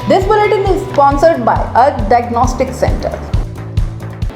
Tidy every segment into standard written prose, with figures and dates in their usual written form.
This bulletin is sponsored by a diagnostic center.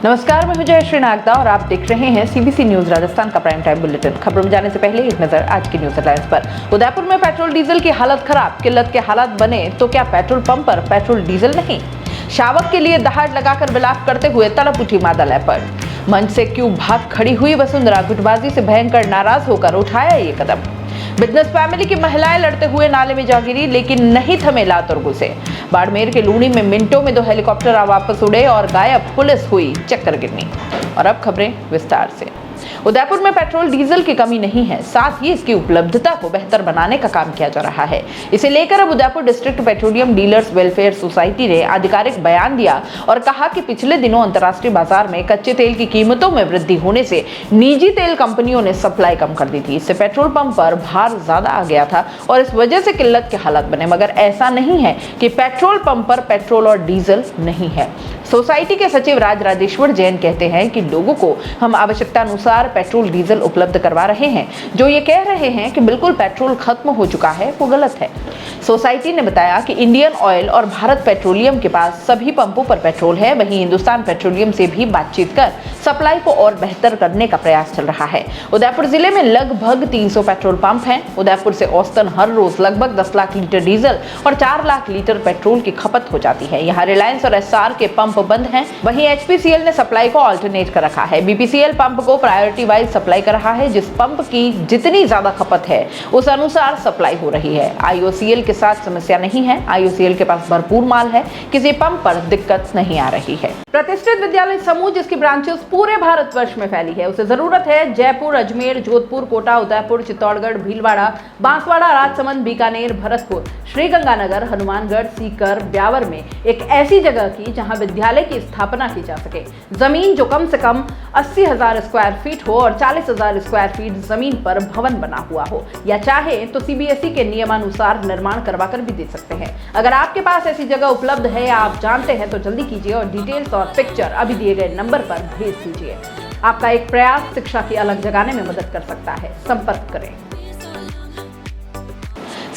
नमस्कार, मैं हूं जयश्री नागदा और आप देख रहे हैं सीबीसी न्यूज राजस्थान का प्राइम टाइम बुलेटिन। खबरों में जाने से पहले एक नजर आज की न्यूज हेडलाइंस पर। उदयपुर में पेट्रोल डीजल की हालत खराब, किल्लत के हालात बने तो क्या पेट्रोल पंप पर पेट्रोल डीजल नहीं? शावक के लिए दहाड़ लगाकर विलाप करते हुए तड़प उठी मादा लेपर्ड। मंच से क्यों भाग खड़ी हुई वसुंधरा? गुटबाजी से भयंकर नाराज होकर उठाया ये कदम। बिजनेस फैमिली की महिलाएं लड़ते हुए नाले में जा गिरी, लेकिन नहीं थमे लात और गुस्से। बाड़मेर के लूणी में मिनटों में 2 हेलीकॉप्टर वापस उड़े और गायब, पुलिस हुई चक्कर गिरनी। और अब खबरें विस्तार से। उदयपुर में पेट्रोल डीजल की कमी नहीं है, साथ ही इसकी उपलब्धता को बेहतर बनाने का काम किया जा रहा है। इसे लेकर अब Udaipur district petroleum dealers welfare society ने आधिकारिक बयान दिया और कहा कि पिछले दिनों अंतर्राष्ट्रीय बाजार में कच्चे तेल की कीमतों में वृद्धि होने से निजी तेल कंपनियों ने सप्लाई कम कर दी थी। इससे पेट्रोल पंप पर भार ज्यादा आ गया था और इस वजह से किल्लत के हालात बने। मगर ऐसा नहीं है कि पेट्रोल पंप पर पेट्रोल और डीजल नहीं है। सोसाइटी के सचिव राजेश्वर जैन कहते हैं कि लोगों को हम आवश्यकता अनुसार पेट्रोल डीजल उपलब्ध करवा रहे हैं। जो ये कह रहे हैं कि बिल्कुल पेट्रोल खत्म हो चुका है, वो गलत है। सोसाइटी ने बताया कि इंडियन ऑयल और भारत पेट्रोलियम के पास सभी पंपों पर पेट्रोल है। वहीं हिंदुस्तान पेट्रोलियम से भी बातचीत कर सप्लाई को और बेहतर करने का प्रयास चल रहा है। उदयपुर जिले में लगभग 300 पेट्रोल पंप हैं। उदयपुर से औसतन हर रोज लगभग 10 लाख लीटर डीजल और 4 लाख लीटर पेट्रोल की खपत हो जाती है। यहाँ रिलायंस और एसआर के पंप बंद हैं। वहीं एचपीसीएल ने सप्लाई को ऑल्टरनेट कर रखा है। बीपीसीएल पंप को प्रायोरिटी वाइज सप्लाई कर रहा है। जिस पंप की जितनी ज्यादा खपत है उस अनुसार सप्लाई हो रही है। आईओसीएल के साथ समस्या नहीं है। आईओसीएल के पास भरपूर माल है, किसी पंप पर दिक्कत नहीं आ रही है। प्रतिष्ठित विद्यालय समूह जिसकी ब्रांचेस पूरे भारतवर्ष में फैली है, उसे जरूरत है जयपुर, अजमेर, जोधपुर, कोटा, उदयपुर, चित्तौड़गढ़, भीलवाड़ा, बांसवाड़ा, राजसमंद, बीकानेर, भरतपुर, श्रीगंगानगर, हनुमानगढ़, सीकर, ब्यावर में एक ऐसी जगह की जहां विद्यालय की स्थापना की जा सके। जमीन जो कम से कम 80,000 स्क्वायर फीट हो और 40,000 स्क्वायर फीट जमीन पर भवन बना हुआ हो, या चाहे तो सीबीएसई के नियमानुसार निर्माण करवा कर भी दे सकते हैं। अगर आपके पास ऐसी जगह उपलब्ध है या आप जानते हैं तो जल्दी कीजिए और डिटेल्स और पिक्चर अभी दिए गए नंबर पर भेज दीजिए। आपका एक प्रयास शिक्षा की अलग जगाने में मदद कर सकता है। संपर्क करें।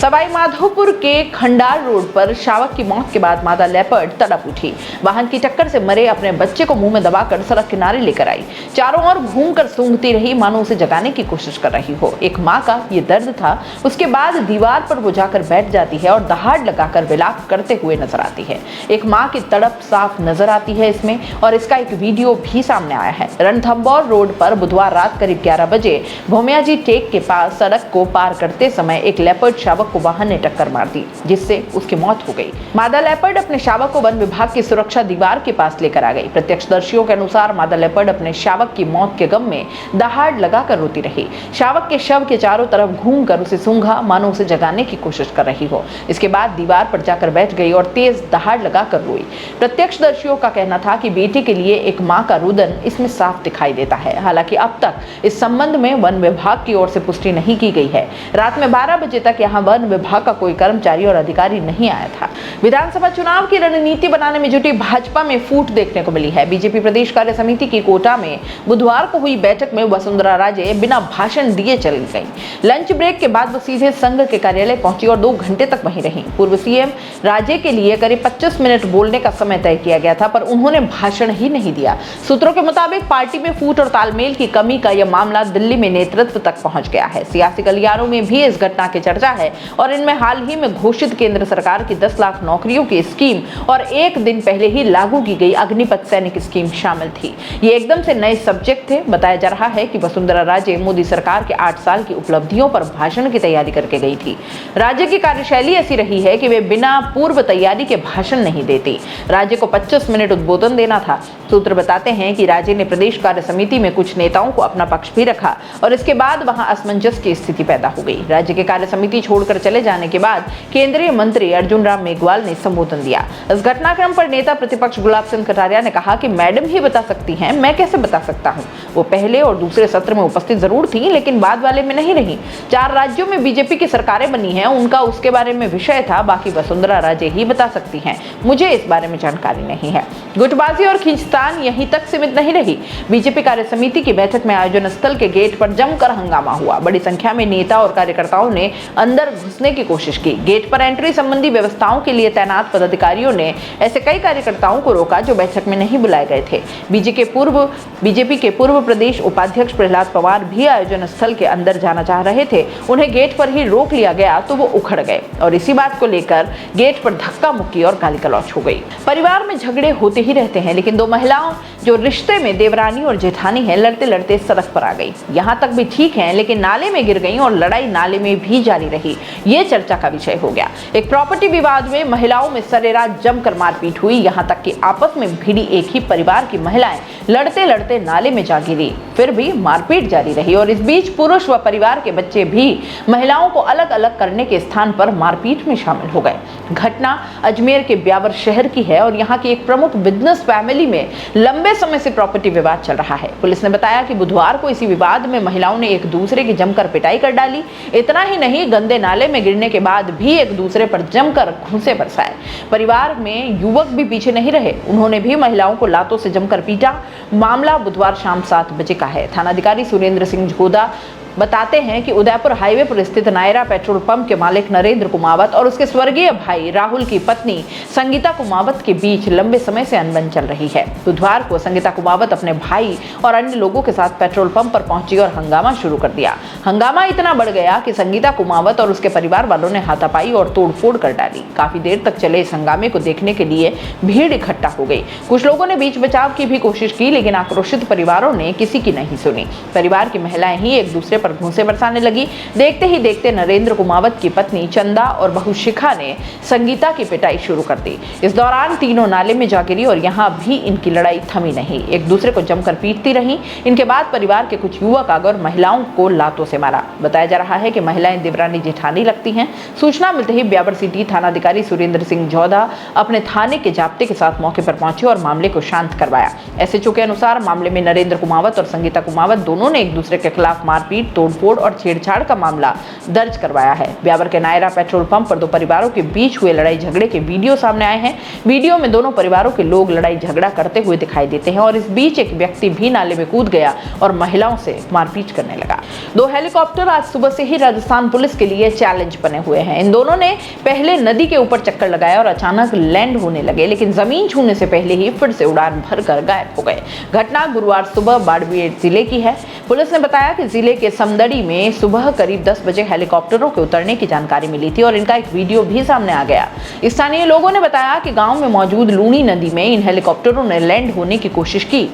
सवाई माधोपुर के खंडार रोड पर शावक की मौत के बाद मादा लेपर्ड तड़प उठी। वाहन की टक्कर से मरे अपने बच्चे को मुंह में दबाकर सड़क किनारे लेकर आई। चारों ओर घूमकर सूंघती रही, मानो उसे जगाने की कोशिश कर रही हो। एक माँ का ये दर्द था। उसके बाद दीवार पर वो जाकर बैठ जाती है और दहाड़ लगाकर विलाप करते हुए नजर आती है। एक माँ की तड़प साफ नजर आती है इसमें, और इसका एक वीडियो भी सामने आया है। रणथंबौर रोड पर बुधवार रात करीब 11 बजे भोमियाजी टेक के पास सड़क को पार करते समय एक लेपर्ड शावक को वाहन ने टक्कर मार दी, जिससे उसकी मौत हो गई। मादा लेपर्ड अपने शावक को वन विभाग की सुरक्षा दीवार के पास लेकर आ गई। प्रत्यक्षदर्शियों के अनुसार मादा लेपर्ड अपने शावक की मौत के गम में दहाड़ लगाकर रोती रही। शावक के शव के चारों तरफ घूमकर उसे सूंघा, मानो उसे जगाने की कोशिश कर रही हो। इसके बाद दीवार पर जाकर बैठ गई और तेज दहाड़ लगाकर रोई। प्रत्यक्षदर्शियों का कहना था कि बेटे के लिए एक माँ का रुदन इसमें साफ दिखाई देता है। हालांकि अब तक इस संबंध में वन विभाग की ओर से पुष्टि नहीं की गई है। रात में 12 बजे तक यहाँ वन विभाग का कोई कर्मचारी और अधिकारी नहीं आया था। विधानसभा चुनाव की रणनीति बनाने में जुटी भाजपा में फूट देखने को मिली है। बीजेपी प्रदेश कार्य समिति की कोटा में बुधवार को हुई बैठक में वसुंधरा राजे बिना भाषण दिए चली गई। लंच ब्रेक के बाद वो सीधे संघ के कार्यालय पहुंची और 2 घंटे तक वहीं रही। पूर्व सीएम राजे के लिए करीब 25 मिनट बोलने का समय तय किया गया था, पर उन्होंने भाषण ही नहीं दिया। सूत्रों के मुताबिक पार्टी में फूट और तालमेल की कमी का यह मामला दिल्ली में नेतृत्व तक पहुंच गया है। सियासी गलियारों में भी इस घटना की चर्चा है और इनमें हाल ही में घोषित केंद्र सरकार की 10 लाख नौकरियों की स्कीम और एक दिन पहले ही लागू की गई अग्निपथ सैनिक स्कीम शामिल थी। ये एकदम से नए सब्जेक्ट थे। बताया जा रहा है कि वसुंधरा राजे मोदी सरकार के 8 साल की उपलब्धियों पर भाषण की तैयारी करके गई थी। राज्य की कार्यशैली ऐसी रही है कि वे बिना पूर्व तैयारी के भाषण नहीं देती। राज्य को 25 मिनट उद्बोधन देना था। सूत्र बताते हैं कि राज्य ने प्रदेश कार्य समिति में कुछ नेताओं को अपना पक्ष भी रखा और इसके बाद वहां असमंजस की स्थिति पैदा हो गई। राज्य के कार्य समिति छोड़कर चले जाने के बाद केंद्रीय मंत्री अर्जुन राम मेघवाल ने संबोधन दिया। इस घटनाक्रम पर नेता प्रतिपक्ष गुलाब सिंह कटारिया ने कहा कि मैडम ही बता सकती हैं, मैं कैसे बता सकता हूं। वो पहले और दूसरे सत्र में उपस्थित जरूर थी, लेकिन बाद वाले में नहीं रही। 4 राज्यों में बीजेपी की सरकारें बनी हैं, उनका उसके बारे में विषय था। बाकी वसुंधरा राजे ही बता सकती हैं, मुझे इस बारे में जानकारी नहीं है। गुटबाजी और खींचतान यहीं तक सीमित नहीं रही। बीजेपी कार्य समिति की बैठक में आयोजन स्थल के गेट पर जमकर हंगामा हुआ। बड़ी संख्या में नेता और कार्यकर्ताओं ने अंदर घुसने की कोशिश की। गेट पर एंट्री संबंधी व्यवस्थाओं के लिए तैनात पदाधिकारियों ने ऐसे कई कार्यकर्ताओं को रोका जो बैठक में नहीं बुलाए गए थे। बीजेपी के पूर्व प्रदेश उपाध्यक्ष प्रहलाद पवार भी आयोजन स्थल के अंदर जाना चाह रहे थे। उन्हें गेट पर ही रोक लिया गया तो वो उखड़ गए और इसी बात को लेकर गेट पर धक्का मुक्की और गाली गलौज हो गई। परिवार में झगड़े होते ही रहते हैं, लेकिन दो महिलाओं जो रिश्ते में देवरानी और जेठानी है, लड़ते लड़ते सड़क पर आ गई। यहाँ तक भी ठीक है, लेकिन नाले में गिर गई और लड़ाई नाले में भी जारी रही। ये चर्चा का विषय हो गया। एक प्रॉपर्टी विवाद में महिलाओं में सरेरात जमकर मारपीट हुई। यहाँ तक कि आपस में भिड़ी एक ही परिवार की महिलाएं लड़ते लड़ते नाले में जा गिरी। फिर भी मारपीट जारी रही और इस बीच पुरुष व परिवार के बच्चे भी महिलाओं को अलग अलग करने के स्थान पर मारपीट में शामिल हो गए। घटना अजमेर के ब्यावर शहर की है और यहाँ की एक प्रमुख बिजनेस फैमिली में लंबे समय से प्रॉपर्टी विवाद चल रहा है। पुलिस ने बताया कि बुधवार को इसी विवाद में महिलाओं ने एक दूसरे की जमकर पिटाई कर डाली। इतना ही नहीं, गंदे नाले में गिरने के बाद भी एक दूसरे पर जमकर घूंसे बरसाए। परिवार में युवक भी पीछे नहीं रहे, उन्होंने भी महिलाओं को लातों से जमकर पीटा। मामला बुधवार शाम 7 बजे का है। थानाधिकारी सुरेंद्र सिंह झोदा बताते हैं कि उदयपुर हाईवे पर स्थित नायरा पेट्रोल पंप के मालिक नरेंद्र कुमावत और उसके स्वर्गीय भाई राहुल की पत्नी संगीता कुमावत के बीच लंबे समय से अनबन चल रही है। बुधवार को संगीता कुमावत अपने भाई और अन्य लोगों के साथ पेट्रोल पंप पर पहुंची और हंगामा शुरू कर दिया। हंगामा इतना बढ़ गया कि संगीता कुमावत और उसके परिवार वालों ने हाथापाई और तोड़फोड़ कर डाली। काफी देर तक चले इस हंगामे को देखने के लिए भीड़ इकट्ठा हो गई। कुछ लोगों ने बीच बचाव की भी कोशिश की, लेकिन आक्रोशित परिवारों ने किसी की नहीं सुनी। परिवार की महिलाएं ही एक दूसरे पर घूंसे बरसाने लगी। देखते ही देखते नरेंद्र कुमावत की पत्नी चंदा और बहू शिखा ने संगीता की पिटाई शुरू कर दी। इस दौरान तीनों नाले में जा गिरी और यहाँ भी इनकी लड़ाई थमी नहीं, एक दूसरे को जमकर पीटती रही। इनके बाद परिवार के कुछ युवक आ गए और महिलाओं को लातों से मारा। बताया जा रहा है कि महिलाएं देवरानी जेठानी लगती हैं। सूचना मिलते ही ब्यावर सिटी थानाधिकारी सुरेंद्र सिंह झोदा अपने थाने के जाब्ते के साथ मौके पर पहुंचे और मामले को शांत करवाया। एसएचओ के अनुसार मामले में नरेंद्र कुमावत और संगीता कुमावत दोनों ने एक दूसरे के खिलाफ मारपीट, तोड़फोड़ और छेड़छाड़ का मामला दर्ज करवाया है। ब्यावर के नायरा पेट्रोल पंप पर दो परिवारों के बीच हुए लड़ाई झगड़े के वीडियो सामने आए हैं। वीडियो में दोनों परिवारों के लोग लड़ाई झगड़ा करते हुए दिखाई देते हैं और इस बीच एक व्यक्ति भी नाले में कूद गया और महिलाओं से मारपीट करने लगा। दो हेलीकॉप्टर आज सुबह से ही राजस्थान पुलिस के लिए चैलेंज बने हुए हैं। इन दोनों ने पहले नदी के ऊपर चक्कर लगाया और अचानक लैंड होने लगे, लेकिन जमीन छूने से पहले ही फिर से उड़ान भरकर गायब हो गए। घटना गुरुवार सुबह बाड़मेर जिले की है। पुलिस ने बताया कि जिले के समदड़ी में सुबह करीब 10 बजे हेलीकॉप्टरों के उतरने की जानकारी मिली थी और इनका एक वीडियो भी सामने आ गया। स्थानीय लोगों ने बताया कि गांव में मौजूद लूणी नदी में इन हेलीकॉप्टरों ने लैंड होने की कोशिश की।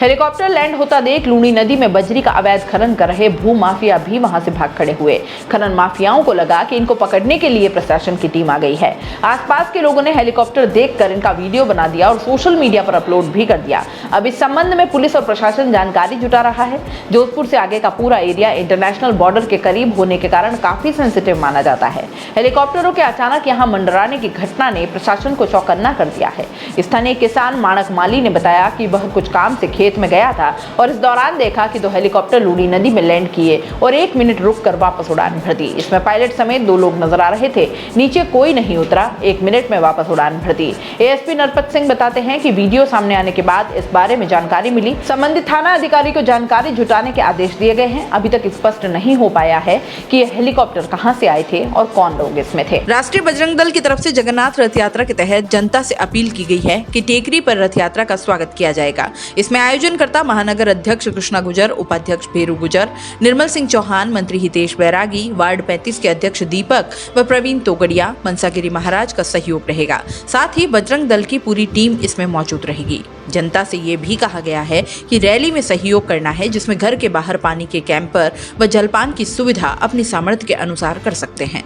हेलीकॉप्टर लैंड होता देख लूणी नदी में बजरी का अवैध खनन कर रहे भू माफिया भी वहां से भाग खड़े हुए। खनन माफियाओं को लगा कि इनको पकड़ने के लिए प्रशासन की टीम आ गई है। आसपास के लोगों ने हेलीकॉप्टर देखकर इनका वीडियो बना दिया और सोशल मीडिया पर अपलोड भी कर दिया। अब इस संबंध में पुलिस और प्रशासन जानकारी जुटा रहा है। जोधपुर से आगे का पूरा एरिया इंटरनेशनल बॉर्डर के करीब होने के कारण काफी सेंसिटिव माना जाता है। हेलीकॉप्टरों के अचानक यहां मंडराने की घटना ने प्रशासन को चौकन्ना कर दिया है। स्थानीय किसान माणक माली ने बताया कि वह कुछ काम से खेत में गया था और इस दौरान देखा कि दो हेलीकॉप्टर लूणी नदी में लैंड किए और 1 मिनट रुककर वापस उड़ान भर दी। इसमें पायलट समेत 2 लोग नजर आ रहे थे। नीचे कोई नहीं उतरा, 1 मिनट में वापस उड़ान भर दी। एएसपी नरपत सिंह बताते हैं कि वीडियो सामने आने के बाद इस बारे में जानकारी मिली। संबंधित थाना अधिकारी को जानकारी जुटाने के आदेश दिए गए हैं। अभी तक स्पष्ट नहीं हो पाया है कि ये हेलीकॉप्टर कहां से आए थे और कौन लोग इसमें थे। राष्ट्रीय बजरंग दल की तरफ से जगन्नाथ रथ यात्रा के तहत जनता से अपील की गई है कि टेकरी पर रथ यात्रा का स्वागत किया जाएगा। इसमें आयोजनकर्ता महानगर अध्यक्ष कृष्णा गुजर, उपाध्यक्ष भेरू गुजर, निर्मल सिंह चौहान, मंत्री हितेश बैरागी, वार्ड 35 के अध्यक्ष दीपक व प्रवीण तोगड़िया, मनसागिरी महाराज का सहयोग रहेगा। साथ ही बजरंग दल की पूरी टीम इसमें मौजूद रहेगी। जनता से ये भी कहा गया है कि रैली में सहयोग करना है, जिसमें घर के बाहर पानी के कैंपर व जलपान की सुविधा अपनी सामर्थ्य के अनुसार कर सकते हैं।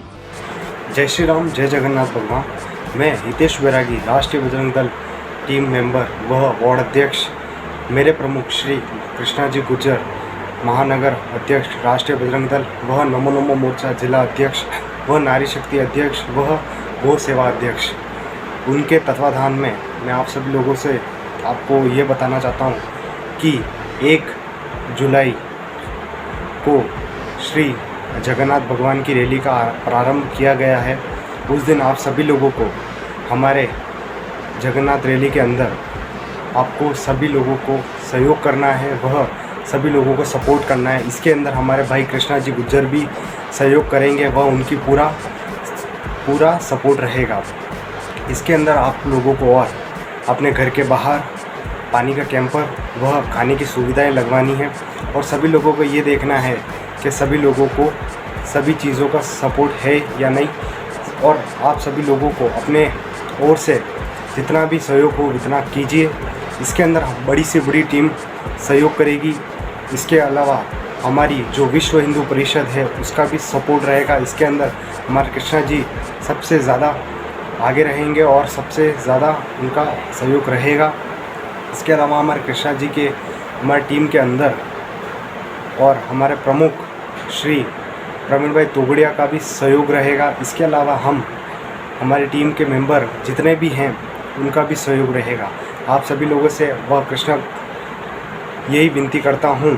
जय श्री राम, जय जगन्नाथ भगवान। मैं हितेश बैरागी, राष्ट्रीय बजरंग दल टीम मेंबर व वार्ड अध्यक्ष, मेरे प्रमुख श्री कृष्णा जी गुजर, महानगर अध्यक्ष राष्ट्रीय बजरंग दल, वह नमो नमो मोर्चा जिला अध्यक्ष, वह नारी शक्ति अध्यक्ष, वह गौ सेवा अध्यक्ष, उनके तत्वाधान में मैं आप सभी लोगों से आपको ये बताना चाहता हूँ कि 1 जुलाई को श्री जगन्नाथ भगवान की रैली का प्रारंभ किया गया है। उस दिन आप सभी लोगों को हमारे जगन्नाथ रैली के अंदर आपको सभी लोगों को सहयोग करना है। वह सभी लोगों को सपोर्ट करना है। इसके अंदर हमारे भाई कृष्णा जी गुज्जर भी सहयोग करेंगे, वह उनकी पूरा सपोर्ट रहेगा। इसके अंदर आप लोगों को और अपने घर के बाहर पानी का कैंपर वह खाने की सुविधाएं लगवानी है और सभी लोगों को ये देखना है कि सभी लोगों को सभी चीज़ों का सपोर्ट है या नहीं, और आप सभी लोगों को अपने ओर से जितना भी सहयोग हो उतना कीजिए। इसके अंदर बड़ी से बड़ी टीम सहयोग करेगी। इसके अलावा हमारी जो विश्व हिंदू परिषद है उसका भी सपोर्ट रहेगा। इसके अंदर हमारे कृष्णा जी सबसे ज़्यादा आगे रहेंगे और सबसे ज़्यादा उनका सहयोग रहेगा। इसके अलावा हमारे कृष्णा जी के हमारी टीम के अंदर और हमारे प्रमुख श्री प्रवीण भाई तोगड़िया का भी सहयोग रहेगा। इसके अलावा हमारी टीम के मेंबर जितने भी हैं उनका भी सहयोग रहेगा। आप सभी लोगों से वह कृष्णा यही विनती करता हूँ,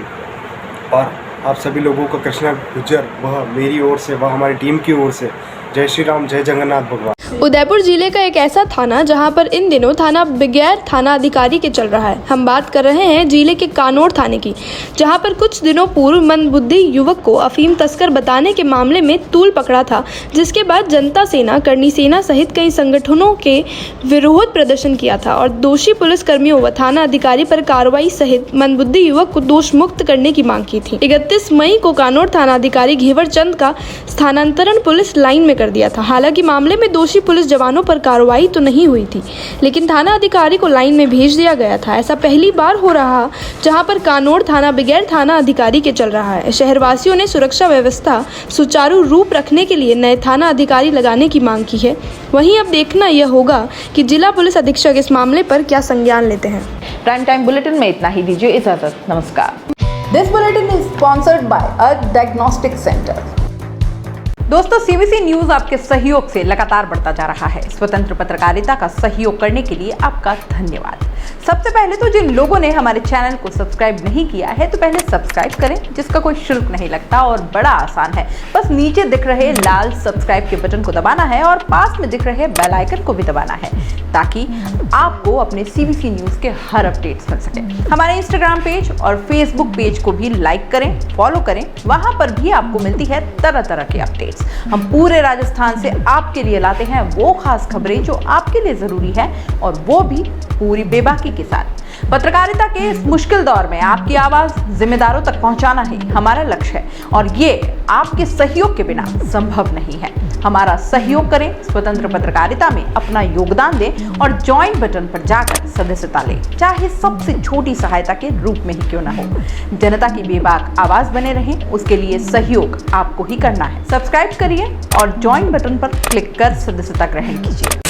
और आप सभी लोगों को कृष्णा गुज्जर वह मेरी ओर से, वह हमारी टीम की ओर से जय श्री राम, जय जगन्नाथ भगवान। उदयपुर जिले का एक ऐसा थाना जहां पर इन दिनों थाना बगैर थाना अधिकारी के चल रहा है। हम बात कर रहे हैं जिले के कानोड़ थाने की, जहां पर कुछ दिनों पूर्व मंदबुद्धि युवक को अफीम तस्कर बताने के मामले में तूल पकड़ा था, जिसके बाद जनता सेना, करनी सेना सहित कई संगठनों के विरोध प्रदर्शन किया था और दोषी पुलिस कर्मियों व थाना अधिकारी पर कार्रवाई सहित मंदबुद्धि युवक को दोष मुक्त करने की मांग की थी। 31 मई को कानोड़ थाना अधिकारी घेवर चंद का स्थानांतरण पुलिस लाइन में कर दिया था। हालांकि मामले में दोषी पुलिस जवानों पर कार्रवाई तो नहीं हुई थी, लेकिन थाना अधिकारी को लाइन में भेज दिया गया था। ऐसा पहली बार हो रहा जहां पर कानोड़ थाना बगैर थाना अधिकारी के चल रहा है। शहरवासियों ने सुरक्षा व्यवस्था सुचारू रूप रखने के लिए नए थाना अधिकारी लगाने की मांग की है। वहीं अब देखना यह होगा कि जिला पुलिस अधीक्षक इस मामले पर क्या संज्ञान लेते हैं। प्राइम टाइम बुलेटिन में इतना ही, दीजिए इजाजत, नमस्कार। This bulletin is sponsored by a diagnostic center. दोस्तों, सीबीसी न्यूज आपके सहयोग से लगातार बढ़ता जा रहा है। स्वतंत्र पत्रकारिता का सहयोग करने के लिए आपका धन्यवाद। सबसे पहले तो जिन लोगों ने हमारे चैनल को सब्सक्राइब नहीं किया है तो पहले सब्सक्राइब करें, जिसका कोई शुल्क नहीं लगता और बड़ा आसान है। बस नीचे दिख रहे लाल सब्सक्राइब के बटन को दबाना है और पास में दिख रहे बेल आइकन को भी दबाना है, ताकि आपको अपने सीबीसी न्यूज के हर अपडेट्स मिल सके। हमारे इंस्टाग्राम पेज और फेसबुक पेज को भी लाइक करें, फॉलो करें, वहां पर भी आपको मिलती है तरह तरह की अपडेट्स। हम पूरे राजस्थान से आपके लिए लाते हैं वो खास खबरें जो आपके लिए जरूरी है, और वो भी पूरी बेबाकी के साथ। पत्रकारिता के इस मुश्किल दौर में आपकी आवाज जिम्मेदारों तक पहुंचाना ही हमारा लक्ष्य है, और ये आपके सहयोग के बिना संभव नहीं है। हमारा सहयोग करें, स्वतंत्र पत्रकारिता में अपना योगदान दें और ज्वाइन बटन पर जाकर सदस्यता लें, चाहे सबसे छोटी सहायता के रूप में ही क्यों ना हो। जनता की बेबाक आवाज बने रहें, उसके लिए सहयोग आपको ही करना है। सब्सक्राइब करिए और ज्वाइन बटन पर क्लिक कर सदस्यता ग्रहण कीजिए।